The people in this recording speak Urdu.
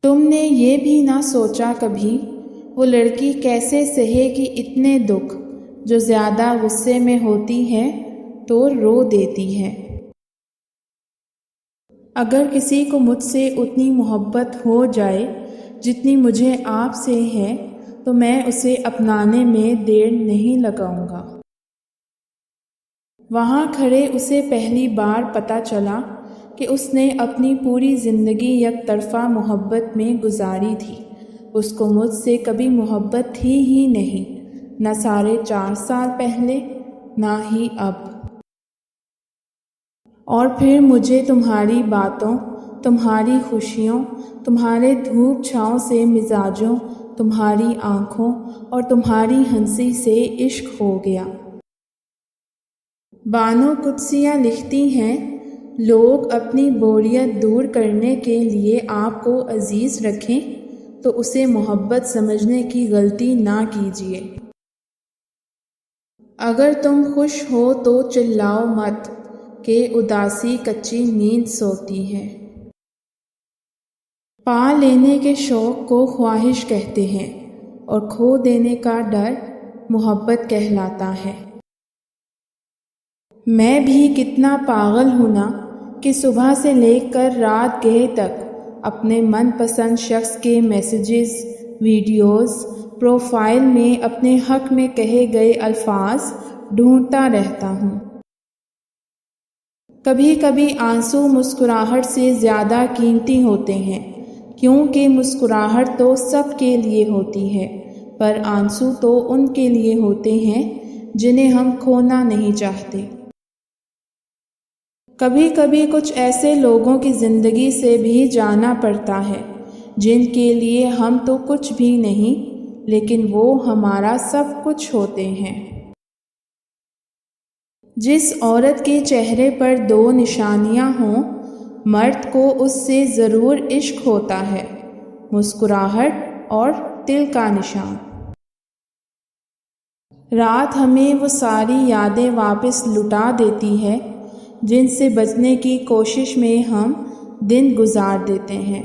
تم نے یہ بھی نہ سوچا کبھی وہ لڑکی کیسے سہے گی اتنے دکھ، جو زیادہ غصے میں ہوتی ہے تو رو دیتی ہے۔ اگر کسی کو مجھ سے اتنی محبت ہو جائے جتنی مجھے آپ سے ہے تو میں اسے اپنانے میں دیر نہیں لگاؤں گا۔ وہاں کھڑے اسے پہلی بار پتہ چلا کہ اس نے اپنی پوری زندگی یک طرفہ محبت میں گزاری تھی۔ اس کو مجھ سے کبھی محبت تھی ہی نہیں، نہ 4.5 سال پہلے نہ ہی اب۔ اور پھر مجھے تمہاری باتوں، تمہاری خوشیوں، تمہارے دھوپ چھاؤں سے مزاجوں، تمہاری آنکھوں اور تمہاری ہنسی سے عشق ہو گیا۔ بانو قدسیہ لکھتی ہیں، لوگ اپنی بوریت دور کرنے کے لیے آپ کو عزیز رکھیں تو اسے محبت سمجھنے کی غلطی نہ کیجیے۔ اگر تم خوش ہو تو چلاؤ مت کہ اداسی کچی نیند سوتی ہے۔ پا لینے کے شوق کو خواہش کہتے ہیں اور کھو دینے کا ڈر محبت کہلاتا ہے۔ میں بھی کتنا پاگل ہوں نا کہ صبح سے لے کر رات گہے تک اپنے من پسند شخص کے میسیجز، ویڈیوز، پروفائل میں اپنے حق میں کہے گئے الفاظ ڈھونڈتا رہتا ہوں۔ کبھی کبھی آنسو مسکراہٹ سے زیادہ قیمتی ہوتے ہیں، کیونکہ مسکراہٹ تو سب کے لیے ہوتی ہے، پر آنسو تو ان کے لیے ہوتے ہیں جنہیں ہم کھونا نہیں چاہتے۔ کبھی کبھی کچھ ایسے لوگوں کی زندگی سے بھی جانا پڑتا ہے جن کے لیے ہم تو کچھ بھی نہیں، لیکن وہ ہمارا سب کچھ ہوتے ہیں۔ جس عورت کے چہرے پر 2 نشانیاں ہوں، مرد کو اس سے ضرور عشق ہوتا ہے، مسکراہٹ اور تل کا نشان۔ رات ہمیں وہ ساری یادیں واپس لٹا دیتی ہے جن سے بچنے کی کوشش میں ہم دن گزار دیتے ہیں۔